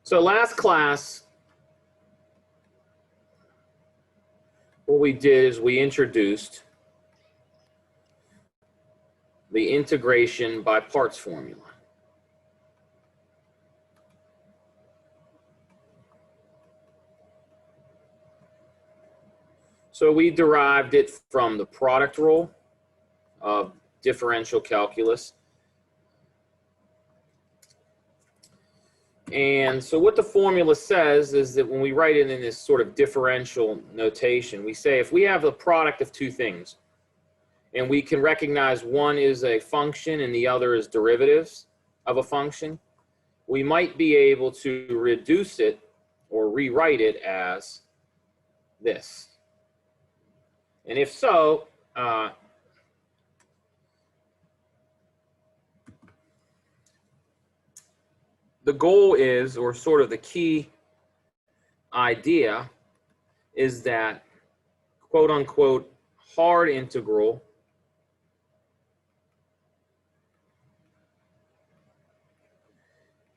So last class, what we did is we introduced the integration by parts formula. So we derived it from the product rule of differential calculus. And so what the formula says is that when we write it in this sort of differential notation, we say if we have a product of two things, and we can recognize one is a function and the other is derivatives of a function, we might be able to reduce it or rewrite it as this. And if so, the goal is, or sort of the key idea, is that quote unquote hard integral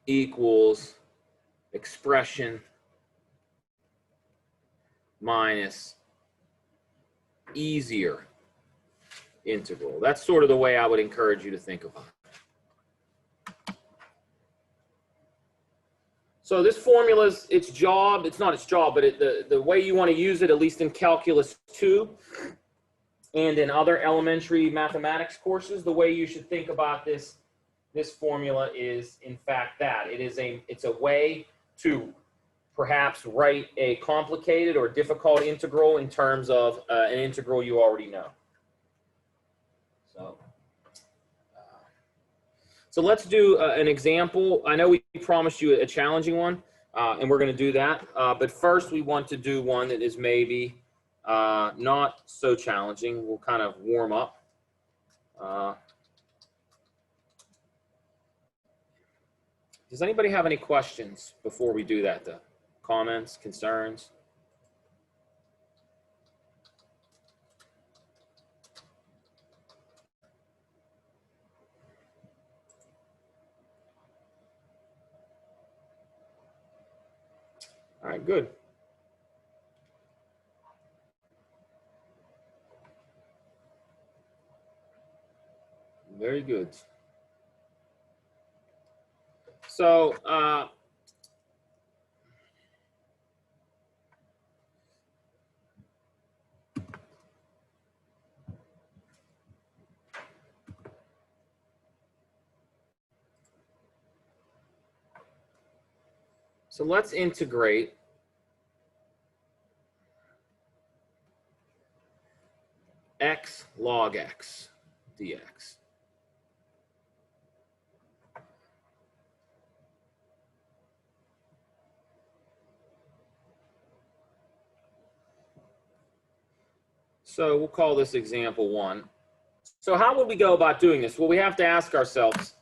equals expression minus easier integral. That's sort of the way I would encourage you to think about it. So this formula's its job, it's not its job, but the way you want to use it, at least in Calculus 2 and in other elementary mathematics courses, the way you should think about this formula is, in fact, that. It's a way to perhaps write a complicated or difficult integral in terms of an integral you already know. So let's do an example. I know we promised you a challenging one, and we're going to do that. But first, we want to do one that is maybe not so challenging. We'll kind of warm up. Does anybody have any questions before we do that, though? Comments, concerns? All right, good. Very good. So, let's integrate x log x dx. So we'll call this example 1. So how would we go about doing this? Well, we have to ask ourselves,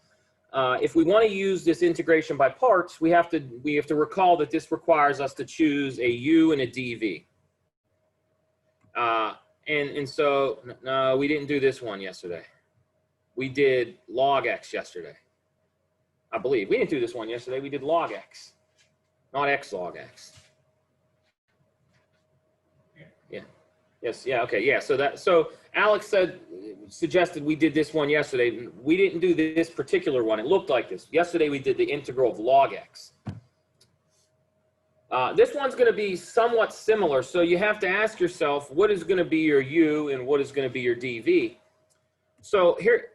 if we want to use this integration by parts, we have to recall that this requires us to choose a u and a dv. And so, no, we didn't do this one yesterday. We did log x yesterday. I believe. We didn't do this one yesterday. We did log x, not x log x. Yeah. Yes. Yeah. Okay. Yeah. So Alex suggested we did this one yesterday. We didn't do this particular one. It looked like this. Yesterday we did the integral of log x. This one's going to be somewhat similar. So you have to ask yourself, what is going to be your u and what is going to be your dv? So here,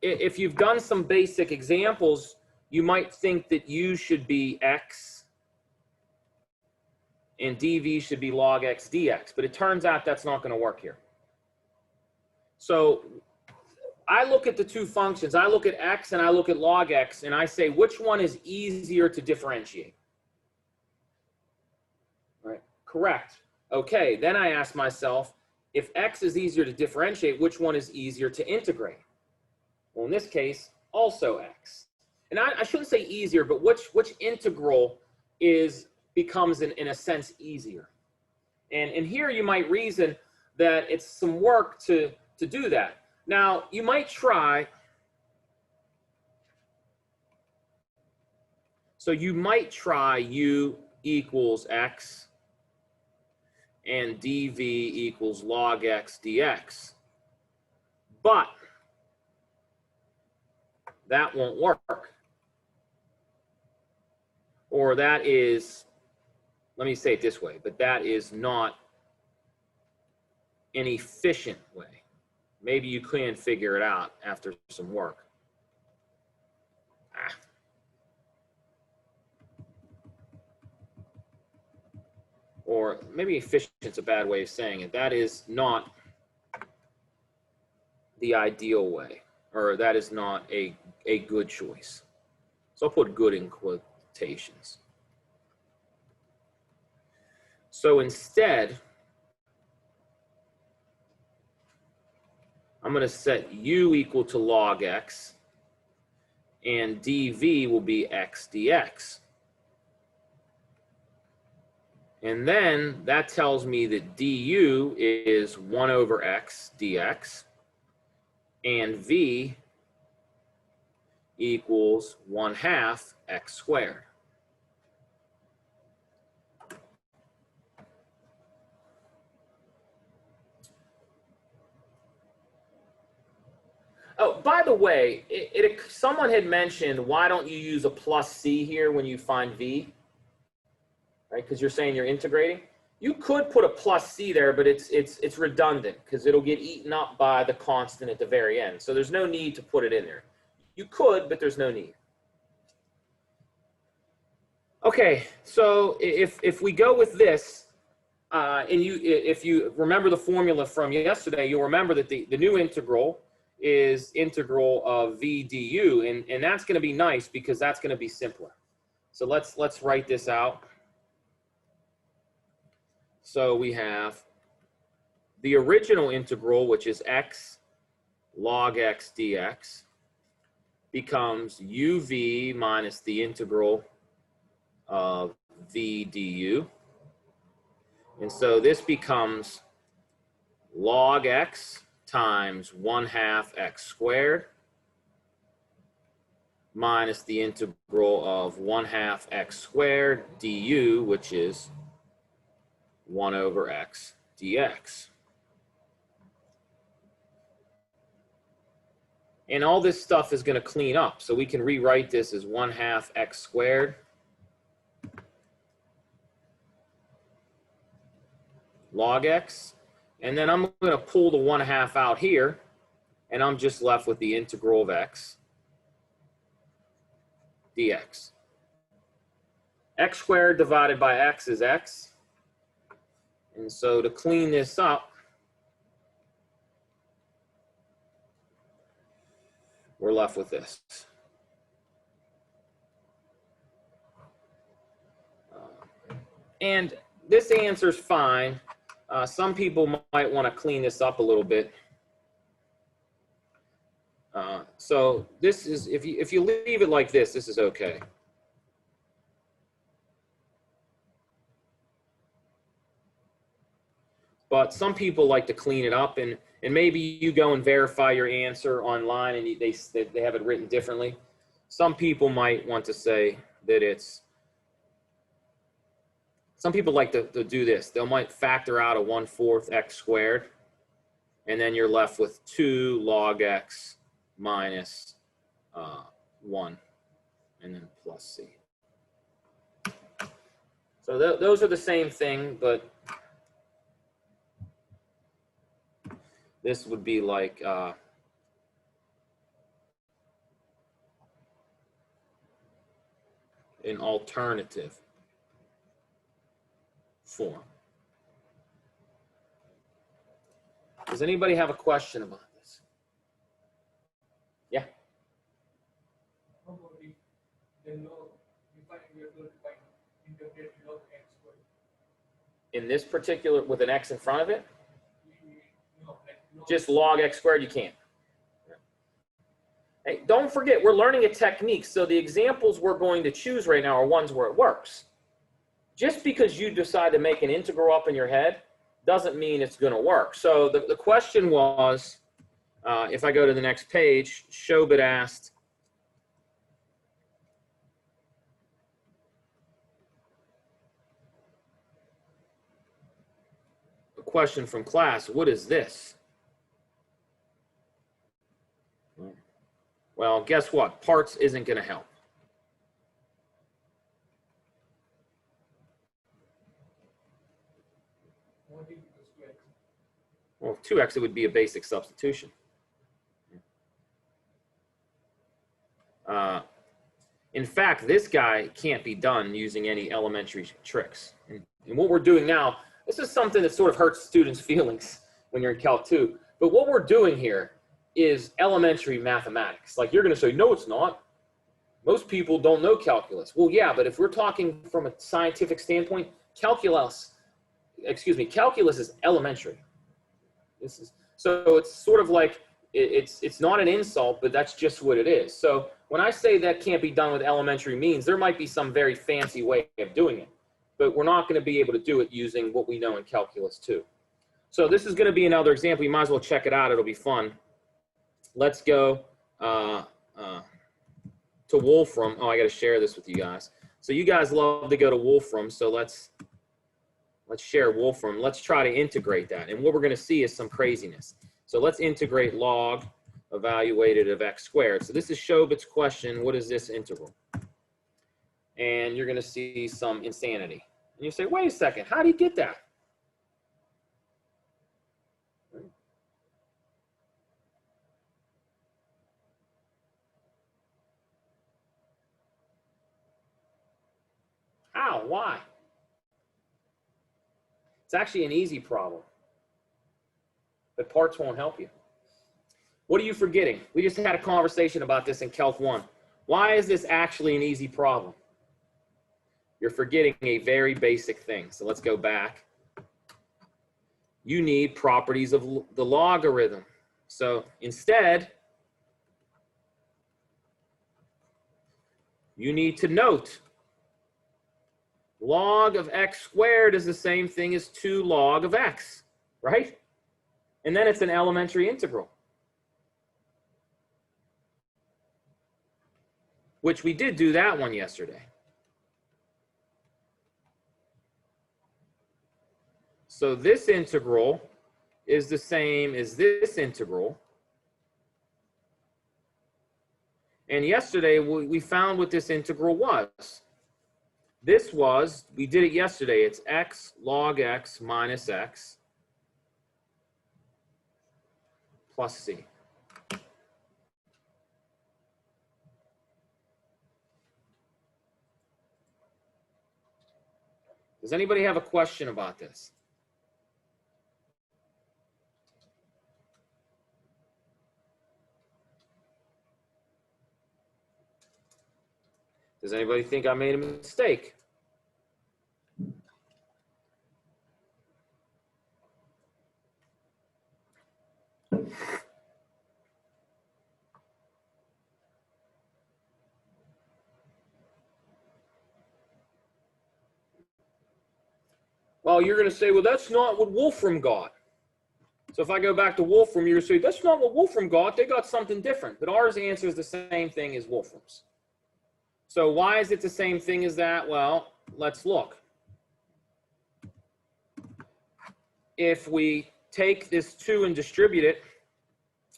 if you've done some basic examples, you might think that u should be x and dv should be log x dx, but it turns out that's not going to work here. So I look at the two functions. I look at x and I look at log x, and I say, which one is easier to differentiate? Right? Correct. Okay, then I ask myself, if x is easier to differentiate, which one is easier to integrate? Well, in this case, also x. And I shouldn't say easier, but which integral becomes in a sense easier? And here you might reason that it's some work to do that. Now, you might try So you might try u equals x and dv equals log x dx. But that won't work. Or that is, let me say it this way, but that is not an efficient way. Maybe you can figure it out after some work. Or maybe efficient's a bad way of saying it. That is not the ideal way, or that is not a good choice. So I'll put good in quotations. So instead, I'm going to set u equal to log x, and dv will be x dx. And then that tells me that du is 1 over x dx, and v equals 1/2 x squared. Oh, by the way, someone had mentioned, why don't you use a plus c here when you find v? Right, because you're saying you're integrating. You could put a plus c there, but it's redundant because it'll get eaten up by the constant at the very end. So there's no need to put it in there. You could, but there's no need. Okay, so if we go with this, and if you remember the formula from yesterday, you'll remember that the new integral is integral of v du, and that's going to be nice because that's going to be simpler. So let's write this out. So we have the original integral, which is x log x dx, becomes uv minus the integral of v du. And so this becomes log x times 1/2 x squared minus the integral of 1/2 x squared du, which is 1 over x dx. And all this stuff is going to clean up. So we can rewrite this as 1/2 x squared log x. And then I'm going to pull the 1/2 out here, and I'm just left with the integral of x dx. X squared divided by x is x. And so to clean this up, we're left with this. And this answer is fine. Some people might want to clean this up a little bit. So this is, if you leave it like this is okay. But some people like to clean it up, and maybe you go and verify your answer online and they have it written differently. Some people might want to say that it's, some people like to do this. They might factor out a 1/4 x squared, and then you're left with 2 log x minus 1, and then plus c. So those are the same thing, but this would be like an alternative form. Does anybody have a question about this? Yeah. In this particular, with an x in front of it? Just log x squared, you can't. Hey, don't forget, we're learning a technique. So the examples we're going to choose right now are ones where it works. Just because you decide to make an integral up in your head doesn't mean it's going to work. So the question was, if I go to the next page, Shobit asked, question from class, what is this? Well, guess what? Parts isn't going to help. Well, 2x, it would be a basic substitution. In fact, this guy can't be done using any elementary tricks. And what we're doing now, this is something that sort of hurts students' feelings when you're in Calc 2. But what we're doing here is elementary mathematics. Like, you're going to say, no, it's not. Most people don't know calculus. Well, yeah, but if we're talking from a scientific standpoint, calculus is elementary. So it's sort of like, it's not an insult, but that's just what it is. So when I say that can't be done with elementary means, there might be some very fancy way of doing it, but we're not going to be able to do it using what we know in calculus 2. So this is going to be another example. You might as well check it out. It'll be fun. Let's go to Wolfram. Oh, I got to share this with you guys. So you guys love to go to Wolfram. So let's share Wolfram. Let's try to integrate that. And what we're going to see is some craziness. So let's integrate log evaluated of x squared. So this is Shobit's question. What is this integral? And you're going to see some insanity. And you say, wait a second, how do you get that? How? Why? It's actually an easy problem, but parts won't help you. What are you forgetting? We just had a conversation about this in Calc 1. Why is this actually an easy problem? You're forgetting a very basic thing. So let's go back. You need properties of the logarithm. So instead, you need to note log of x squared is the same thing as 2 log of x, right? And then it's an elementary integral, which we did do that one yesterday. So this integral is the same as this integral. And yesterday we found what this integral was. This was, we did it yesterday, it's x log x minus x plus c. Does anybody have a question about this? Does anybody think I made a mistake? Well, you're going to say, well, that's not what Wolfram got. So if I go back to Wolfram, you're going to say, that's not what Wolfram got. They got something different. But ours answers the same thing as Wolfram's. So why is it the same thing as that? Well, let's look. If we take this 2 and distribute it,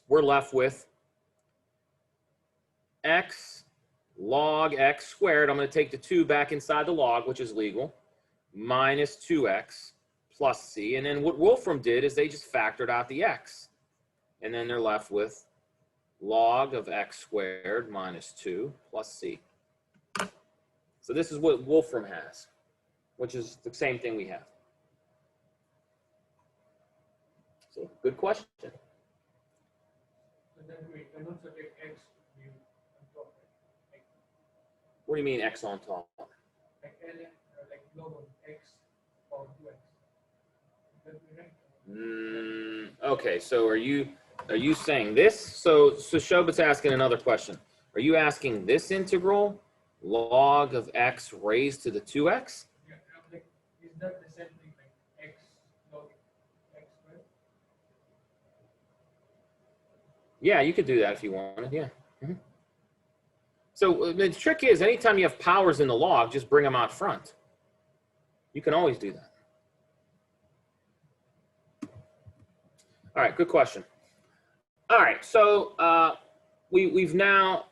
we're left with x log x squared. I'm going to take the 2 back inside the log, which is legal, minus 2x plus c. And then what Wolfram did is they just factored out the x. And then they're left with log of x squared minus 2 plus c. So this is what Wolfram has, which is the same thing we have. So good question. But then we can also take x mu on top. Like, What do you mean x on top? like log of x or 2x. That be right? Okay, so are you saying this? So Shobit's asking another question. Are you asking this integral log of x raised to the 2x? Yeah, like, is that the same thing like x log x squared? Yeah, you could do that if you wanted, yeah. So the trick is, anytime you have powers in the log, just bring them out front. You can always do that. All right, good question. All right, so we've now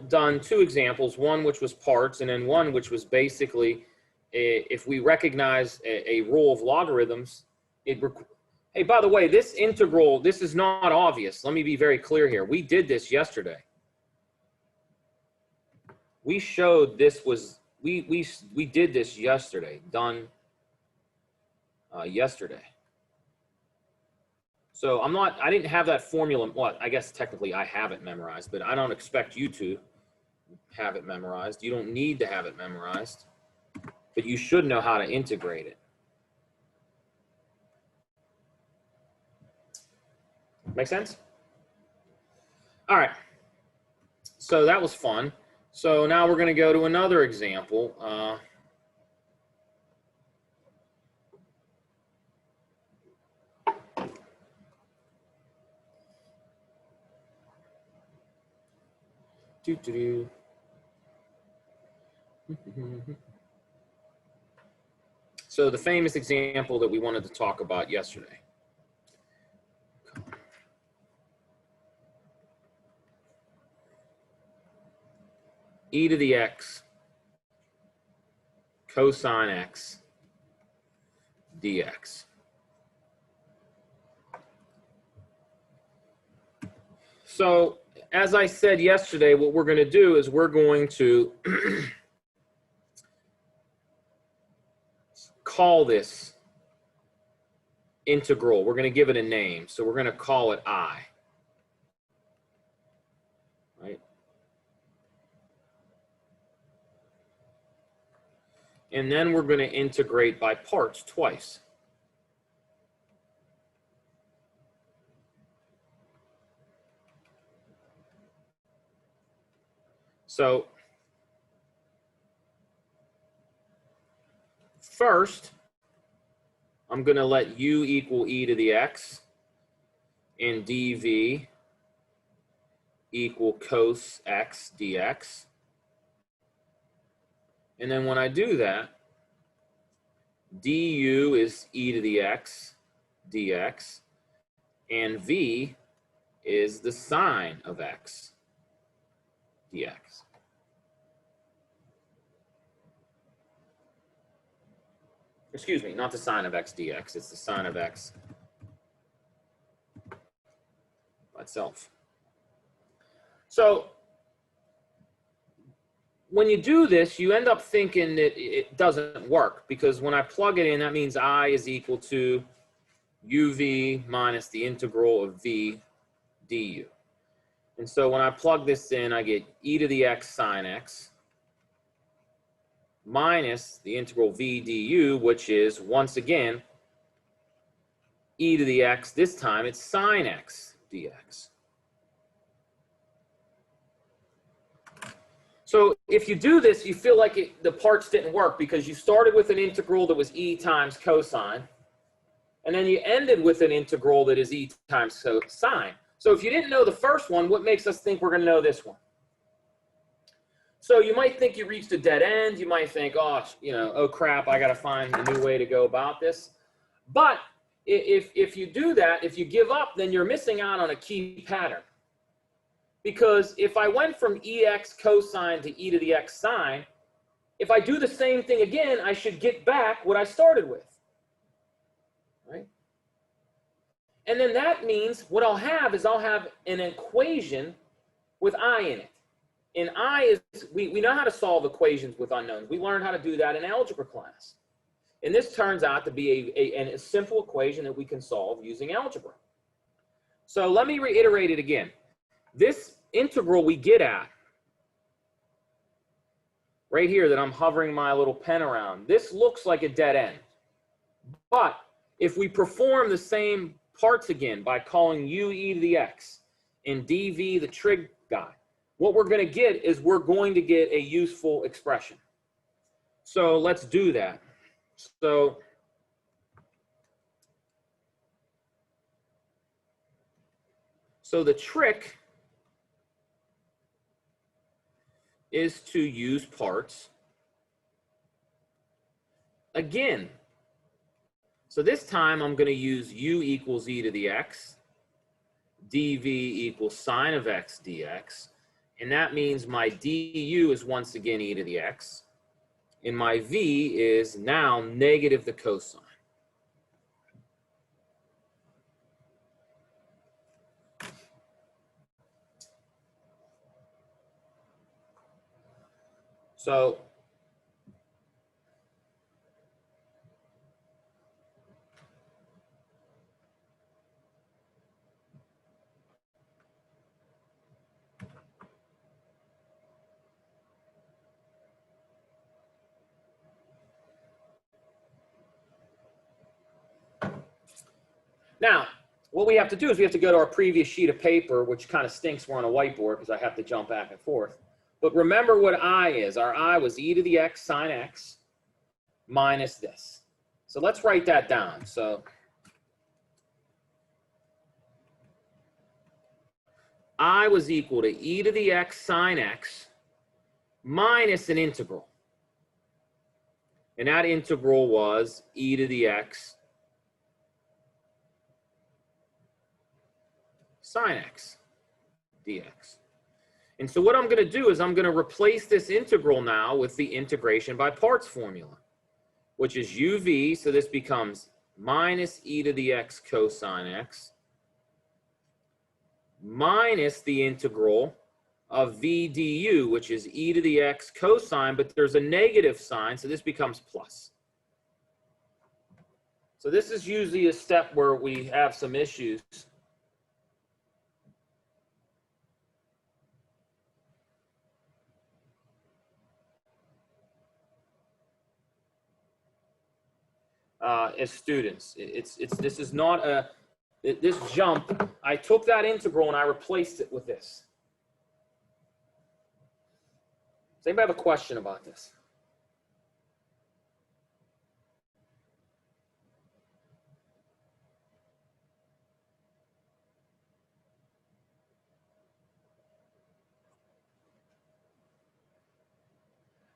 done two examples, one which was parts, and then one which was basically if we recognize a rule of logarithms, hey, by the way, this integral, this is not obvious. Let me be very clear here. We did this yesterday. We showed this was, we did this yesterday, done yesterday. So I didn't have that formula. Well, I guess technically I have it memorized, but I don't expect you to have it memorized. You don't need to have it memorized, but you should know how to integrate it. Make sense? All right. So that was fun. So now we're going to go to another example. So the famous example that we wanted to talk about yesterday. E to the x cosine x dx. So as I said yesterday, what we're going to do is we're going to call this integral. We're going to give it a name. So we're going to call it I. Right? And then we're going to integrate by parts twice. So first, I'm going to let u equal e to the x and dv equal cos x dx. And then when I do that, du is e to the x dx, and v is the sine of x dx. Excuse me, not the sine of x dx, it's the sine of x by itself. So when you do this, you end up thinking that it doesn't work, because when I plug it in, that means I is equal to uv minus the integral of v du. And so when I plug this in, I get e to the x sine x minus the integral v du, which is, once again, e to the x. This time it's sine x dx. So if you do this, you feel like the parts didn't work, because you started with an integral that was e times cosine, and then you ended with an integral that is e times sine. So if you didn't know the first one, what makes us think we're going to know this one? So you might think you reached a dead end. You might think, oh, oh crap, I got to find a new way to go about this. But if you do that, if you give up, then you're missing out on a key pattern. Because if I went from ex cosine to e to the x sine, if I do the same thing again, I should get back what I started with. Right? And then that means what I'll have is I'll have an equation with I in it. And I is, we know how to solve equations with unknowns. We learned how to do that in algebra class. And this turns out to be a simple equation that we can solve using algebra. So let me reiterate it again. This integral we get at, right here that I'm hovering my little pen around, this looks like a dead end. But if we perform the same parts again by calling u e to the x and dv the trig guy, what we're going to get is we're going to get a useful expression. So let's do that. So the trick is to use parts again. So this time I'm going to use u equals e to the x, dv equals sine of x dx, and that means my du is once again e to the x, and my v is now negative the cosine. So now, what we have to do is we have to go to our previous sheet of paper, which kind of stinks we're on a whiteboard because I have to jump back and forth. But remember what I is. Our I was e to the x sine x minus this. So let's write that down. So I was equal to e to the x sine x minus an integral. And that integral was e to the x sine x dx. And so what I'm going to do is I'm going to replace this integral now with the integration by parts formula, which is uv, so this becomes minus e to the x cosine x minus the integral of v du, which is e to the x cosine, but there's a negative sign, so this becomes plus. So this is usually a step where we have some issues. As students, this is not a, this jump, I took that integral and I replaced it with this. Does anybody have a question about this?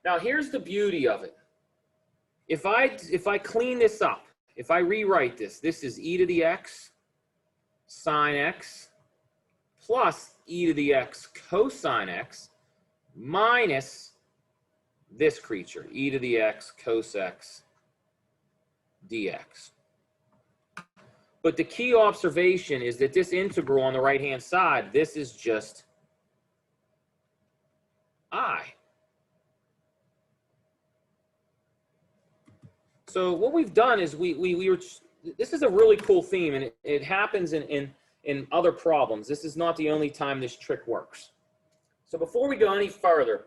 Now here's the beauty of it. If I clean this up, if I rewrite this, this is e to the x sine x plus e to the x cosine x minus this creature, e to the x cos x dx. But the key observation is that this integral on the right-hand side, this is just I. So what we've done is we were, this is a really cool theme, and it happens in other problems. This is not the only time this trick works. So before we go any further,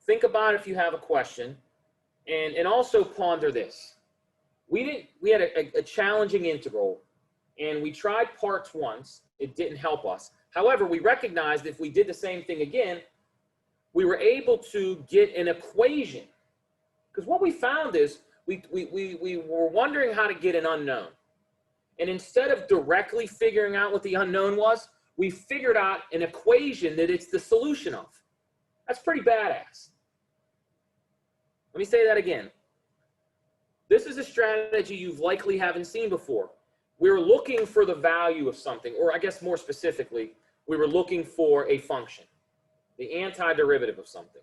think about if you have a question, and also ponder this. We had a challenging integral, and we tried parts once. It didn't help us. However, we recognized if we did the same thing again, we were able to get an equation. Because what we found is we were wondering how to get an unknown. And instead of directly figuring out what the unknown was, we figured out an equation that it's the solution of. That's pretty badass. Let me say that again. This is a strategy you likely haven't seen before. We were looking for the value of something, or I guess more specifically, we were looking for a function, the antiderivative of something.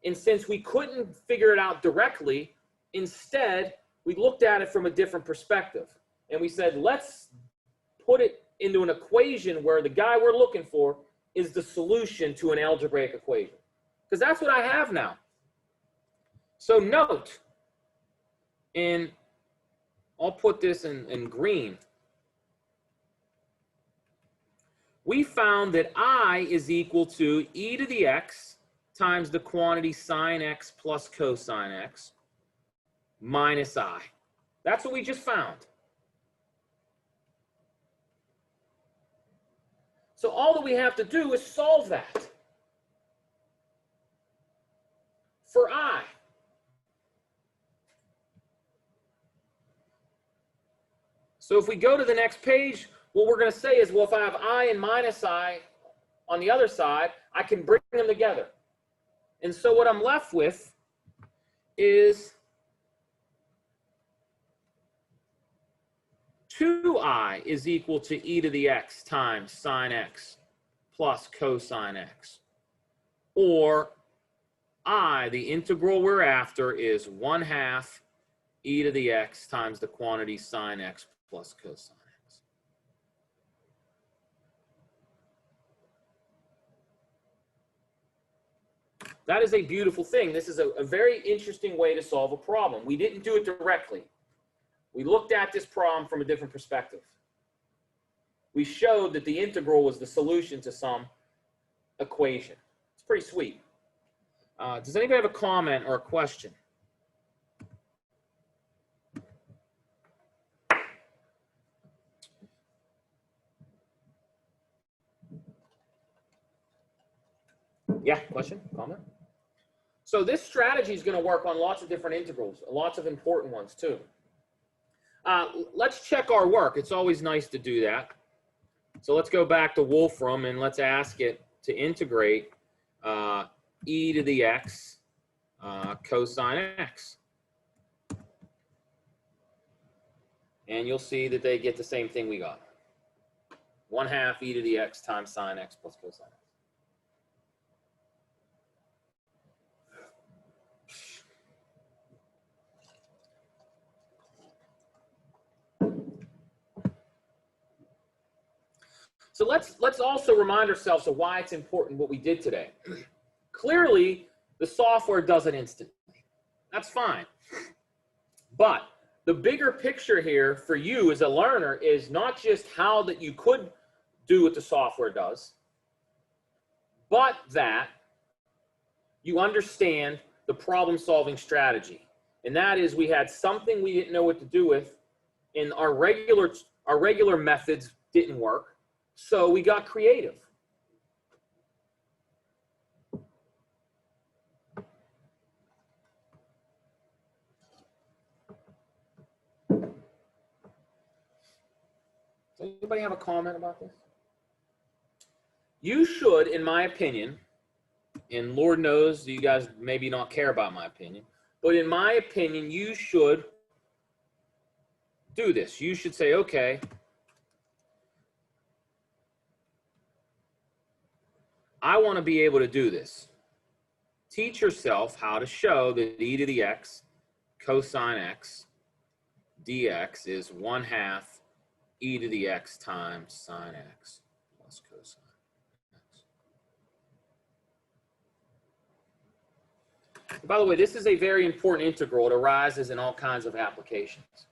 And since we couldn't figure it out directly, instead, we looked at it from a different perspective. And we said, let's put it into an equation where the guy we're looking for is the solution to an algebraic equation. Because that's what I have now. So note, and I'll put this in green. We found that I is equal to e to the x times the quantity sine x plus cosine x minus I. That's what we just found. So all that we have to do is solve that for I. So if we go to the next page, what we're going to say is, well, if I have I and minus I on the other side, I can bring them together. And so what I'm left with is 2i is equal to e to the x times sine x plus cosine x. Or I, the integral we're after, is 1/2 e to the x times the quantity sine x plus cosine x. That is a beautiful thing. This is a very interesting way to solve a problem. We didn't do it directly. We looked at this problem from a different perspective. We showed that the integral was the solution to some equation. It's pretty sweet. Does anybody have a comment or a question? Yeah, question, comment? So this strategy is going to work on lots of different integrals, lots of important ones too. Let's check our work. It's always nice to do that. So let's go back to Wolfram and let's ask it to integrate e to the x cosine x. And you'll see that they get the same thing we got. 1/2 e to the x times sine x plus cosine x. So let's also remind ourselves of why it's important what we did today. Clearly, the software does it instantly. That's fine. But the bigger picture here for you as a learner is not just how that you could do what the software does, but that you understand the problem-solving strategy. And that is we had something we didn't know what to do with, and our regular methods didn't work. So we got creative. Does anybody have a comment about this? You should, in my opinion, and Lord knows you guys maybe not care about my opinion, but in my opinion, you should do this. You should say, okay, I want to be able to do this. Teach yourself how to show that e to the x cosine x dx is 1/2 e to the x times sine x plus cosine x. By the way, this is a very important integral. It arises in all kinds of applications.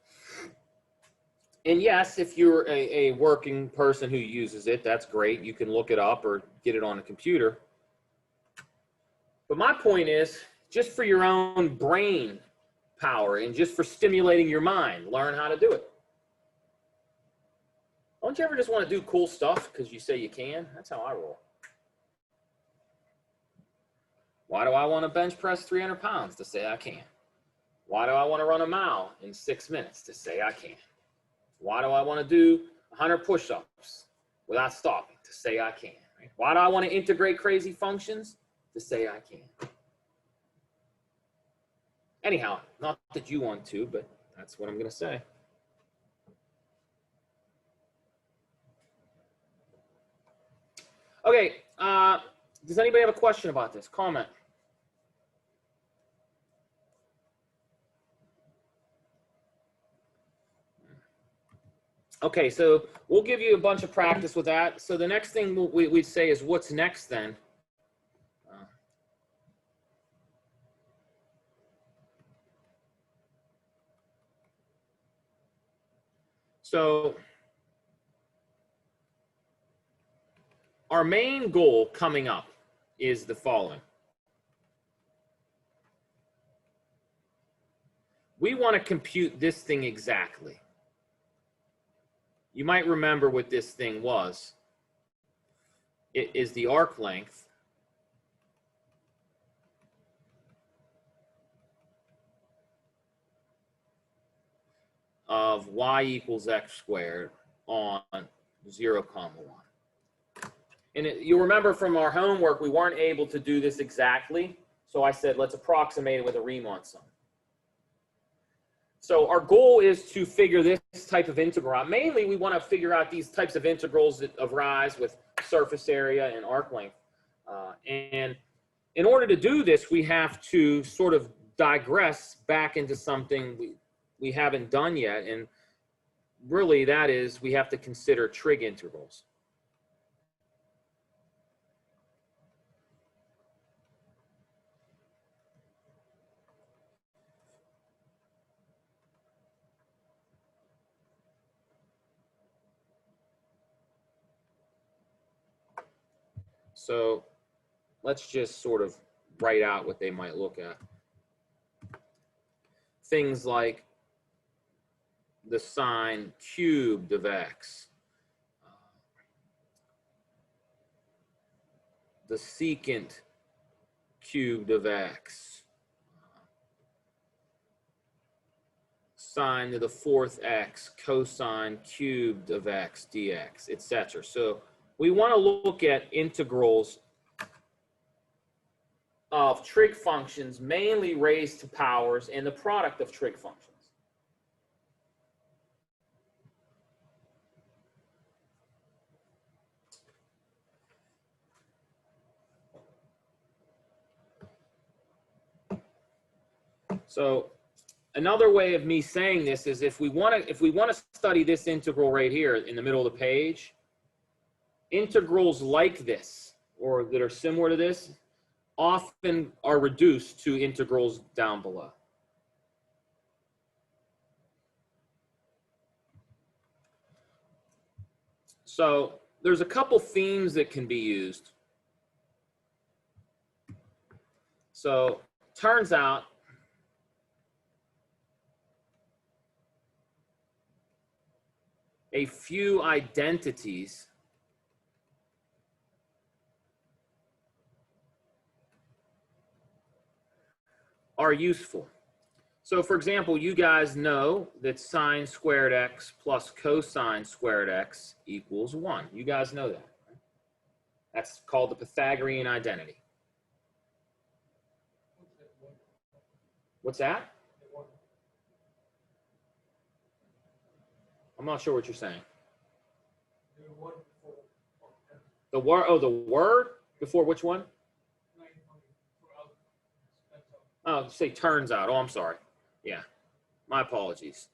And yes, if you're a working person who uses it, that's great. You can look it up or get it on a computer. But my point is, just for your own brain power and just for stimulating your mind, learn how to do it. Don't you ever just want to do cool stuff because you say you can? That's how I roll. Why do I want to bench press 300 pounds? To say I can. Why do I want to run a mile in 6 minutes? To say I can. Why do I want to do 100 push-ups without stopping? To say I can. Right? Why do I want to integrate crazy functions? To say I can. Anyhow, not that you want to, but that's what I'm going to say. Okay, does anybody have a question about this? Comment. Okay, so we'll give you a bunch of practice with that. So the next thing we'd say is, what's next then? So our main goal coming up is the following. We want to compute this thing exactly. You might remember what this thing was. It is the arc length of y equals x squared on 0, 1. And you'll remember from our homework, we weren't able to do this exactly. So I said, let's approximate it with a Riemann sum. So our goal is to figure this type of integral out. Mainly, we want to figure out these types of integrals that arise with surface area and arc length. And in order to do this, we have to sort of digress back into something we haven't done yet. And really, that is, we have to consider trig integrals. So let's just sort of write out what they might look at. Things like the sine cubed of x, the secant cubed of x, sine to the fourth x, cosine cubed of x dx, etc. So we want to look at integrals of trig functions, mainly raised to powers, and the product of trig functions. So another way of me saying this is if we want to study this integral right here in the middle of the page, integrals like this or that are similar to this often are reduced to integrals down below. So there's a couple themes that can be used. So turns out a few identities are useful. So for example, you guys know that sine squared x plus cosine squared x equals 1. You guys know that. Right? That's called the Pythagorean identity. What's that? I'm not sure what you're saying. The word, oh, the word before which one? Oh, say turns out. Oh, I'm sorry. Yeah, my apologies.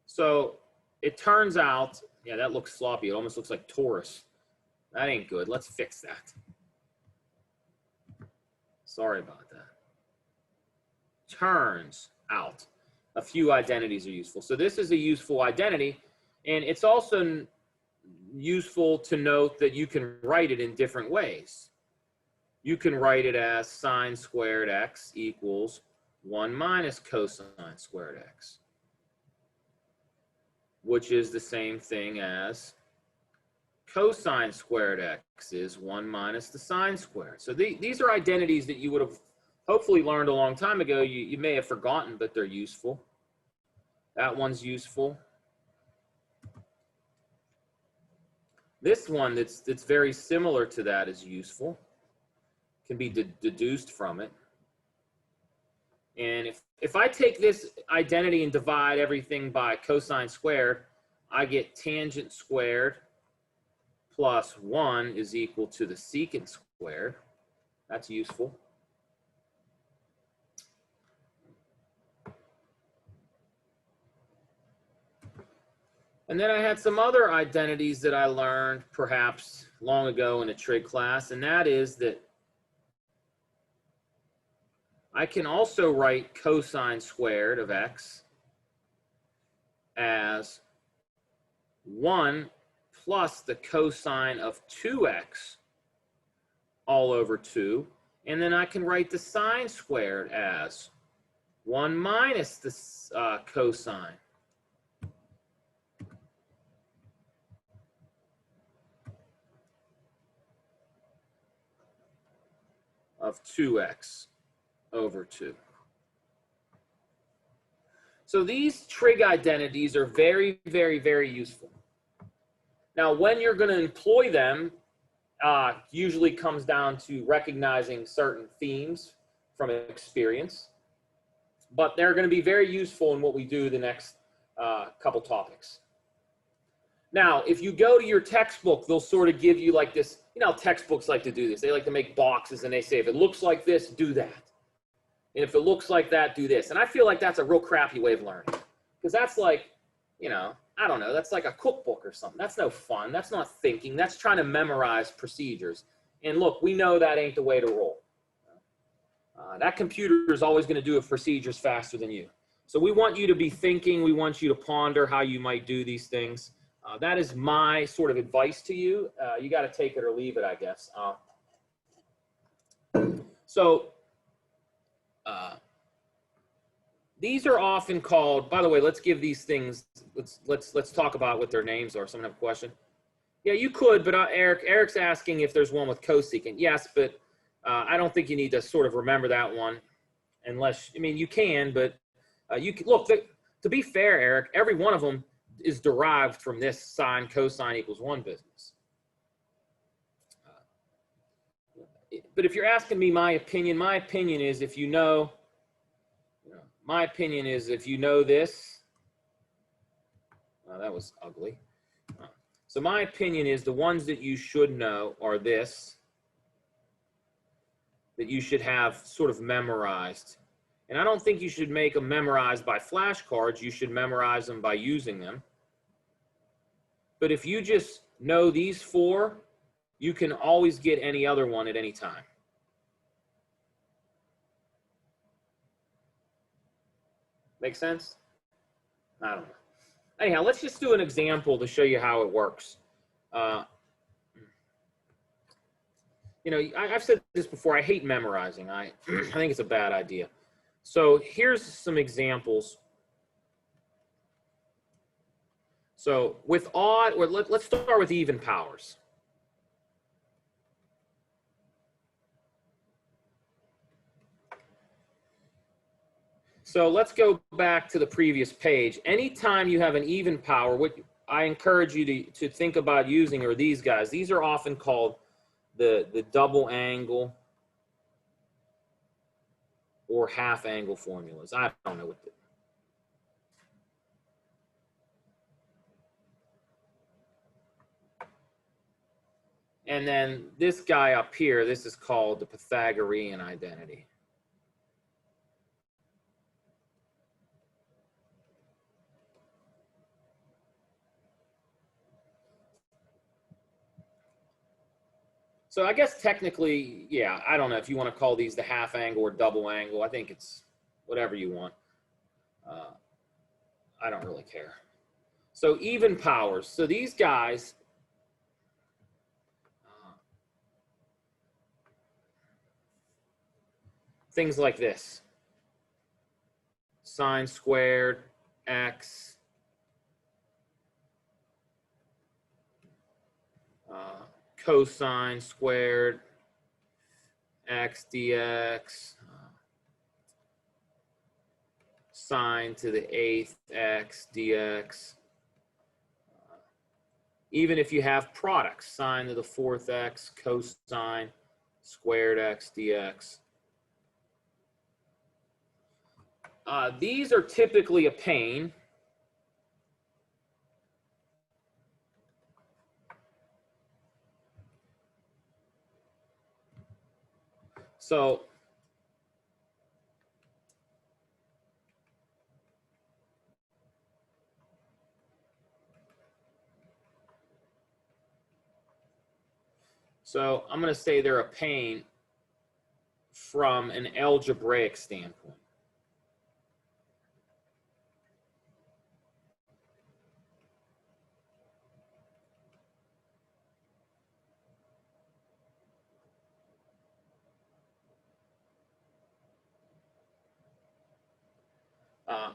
So it turns out, yeah, that looks sloppy. It almost looks like Taurus. That ain't good. Let's fix that. Sorry about that. Turns out a few identities are useful. So this is a useful identity, and it's also useful to note that you can write it in different ways. You can write it as sine squared x equals 1 minus cosine squared x, which is the same thing as cosine squared x is 1 minus the sine squared. So these are identities that you would have hopefully learned a long time ago. You may have forgotten, but they're useful. That one's useful. This one that's very similar to that is useful. Can be deduced from it. And if I take this identity and divide everything by cosine squared, I get tangent squared plus 1 is equal to the secant squared. That's useful. And then I had some other identities that I learned perhaps long ago in a trig class, and that is that I can also write cosine squared of x as 1 plus the cosine of 2x all over 2. And then I can write the sine squared as 1 minus the cosine of 2x over 2. So these trig identities are very, very, very useful. Now, when you're going to employ them, usually comes down to recognizing certain themes from experience. but they're going to be very useful in what we do the next couple topics. Now, if you go to your textbook, they'll sort of give you like this, you know how textbooks like to do this. They like to make boxes and they say, if it looks like this, do that. And if it looks like that, do this. And I feel like that's a real crappy way of learning. Because that's like, you know, I don't know, that's like a cookbook or something. That's no fun. That's not thinking. That's trying to memorize procedures. And look, we know that ain't the way to roll. That computer is always going to do procedures faster than you. So we want you to be thinking. We want you to ponder how you might do these things. That is my sort of advice to you. You got to take it or leave it, I guess. These are often called, by the way, let's give these things, let's talk about what their names are. Someone have a question? Yeah, you could, but Eric's asking if there's one with cosecant. Yes, but I don't think you need to sort of remember that one unless, I mean, you can, but you can, look, to be fair, Eric, every one of them is derived from this sine cosine equals 1 business. But if you're asking me my opinion is if you know, my opinion is if you know this, that was ugly. So my opinion is the ones that you should know are this, that you should have sort of memorized. And I don't think you should make them memorized by flashcards. You should memorize them by using them. But if you just know these 4, you can always get any other one at any time. Make sense? I don't know. Anyhow, let's just do an example to show you how it works. You know, I've said this before, I hate memorizing. I think it's a bad idea. So here's some examples. So with odd, or let's start with even powers. So let's go back to the previous page. Anytime you have an even power, what I encourage you to think about using are these guys. These are often called the double angle or half angle formulas. I don't know what and then this guy up here, this is called the Pythagorean identity. So I guess technically, yeah, I don't know if you want to call these the half angle or double angle. I think it's whatever you want. I don't really care. So even powers. So these guys, things like this. Sine squared x, cosine squared x dx, sine to the 8th x dx. Even if you have products, sine to the 4th x, cosine squared x dx. These are typically a pain. So I'm going to say they're a pain from an algebraic standpoint.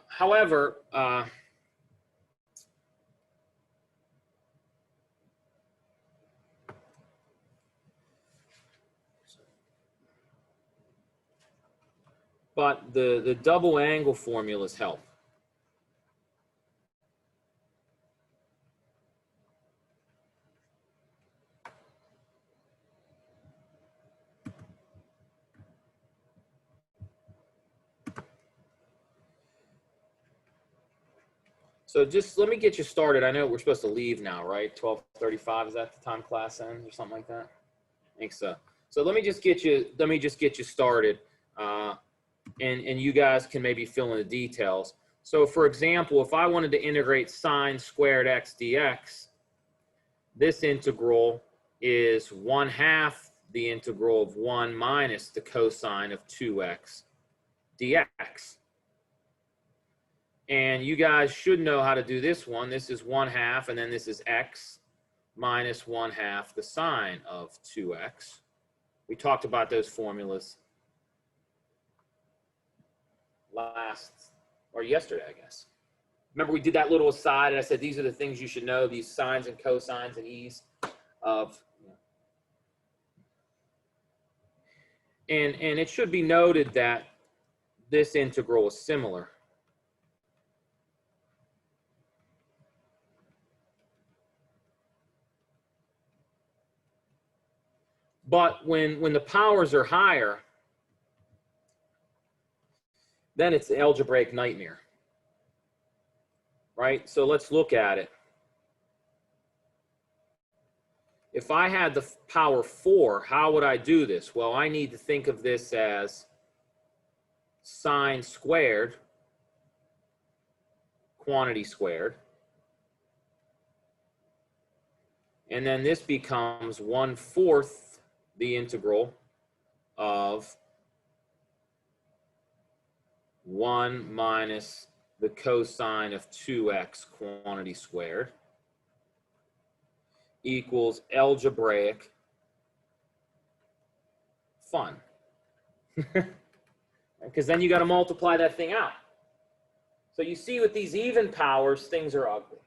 However, but the double angle formulas help. So just let me get you started. I know we're supposed to leave now, right? 12:35, is that the time class ends or something like that? I think so. So let me just get you started, and you guys can maybe fill in the details. So for example, if I wanted to integrate sine squared x dx, this integral is 1/2 the integral of 1 minus the cosine of 2x dx. And you guys should know how to do this one. This is 1/2, and then this is x minus 1/2 the sine of 2x. We talked about those formulas yesterday, I guess. Remember, we did that little aside, and I said these are the things you should know, these sines and cosines and e's of. And it should be noted that this integral is similar. But when the powers are higher, then it's an algebraic nightmare, right? So let's look at it. If I had the power 4, how would I do this? Well, I need to think of this as sine squared, quantity squared. And then this becomes 1/4 the integral of 1 minus the cosine of 2x quantity squared equals algebraic fun. Because then you got to multiply that thing out. So you see with these even powers, things are ugly.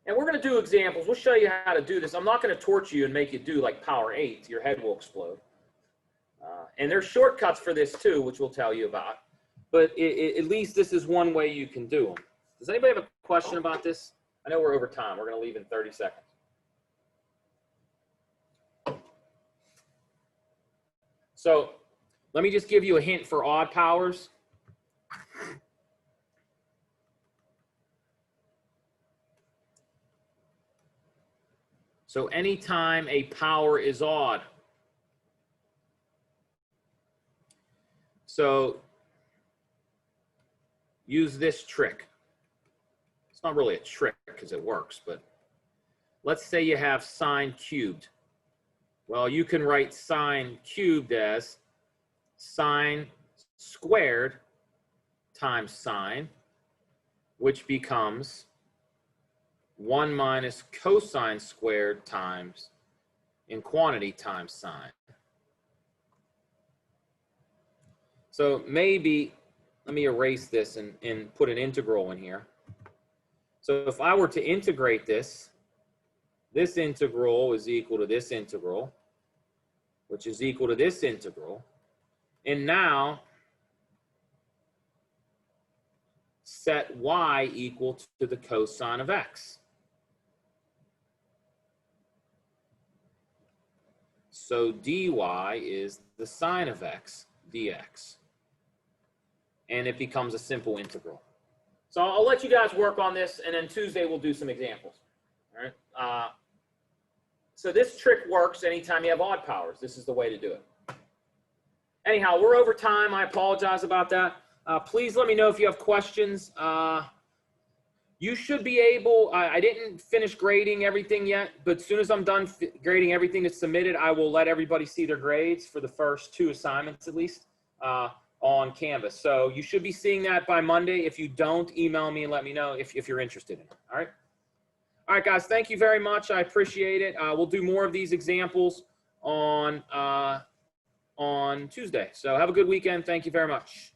And we're going to do examples. We'll show you how to do this. I'm not going to torture you and make you do like power 8. Your head will explode. And there's shortcuts for this too, which we'll tell you about. But at least this is one way you can do them. Does anybody have a question about this? I know we're over time. We're going to leave in 30 seconds. So let me just give you a hint for odd powers. So anytime a power is odd, so use this trick. It's not really a trick because it works, but let's say you have sine cubed. Well, you can write sine cubed as sine squared times sine, which becomes 1 minus cosine squared times in quantity times sine. So maybe, let me erase this and put an integral in here. So if I were to integrate this integral is equal to this integral, which is equal to this integral. And now set y equal to the cosine of x. So dy is the sine of x dx. And it becomes a simple integral. So I'll let you guys work on this, and then Tuesday we'll do some examples. All right. So this trick works anytime you have odd powers. This is the way to do it. Anyhow, we're over time. I apologize about that. Please let me know if you have questions. You should be able, I didn't finish grading everything yet, but as soon as I'm done grading everything that's submitted, I will let everybody see their grades for the first 2 assignments at least on Canvas. So you should be seeing that by Monday. If you don't, email me and let me know if you're interested in it. All right. All right, guys, thank you very much. I appreciate it. We'll do more of these examples on Tuesday. So have a good weekend. Thank you very much.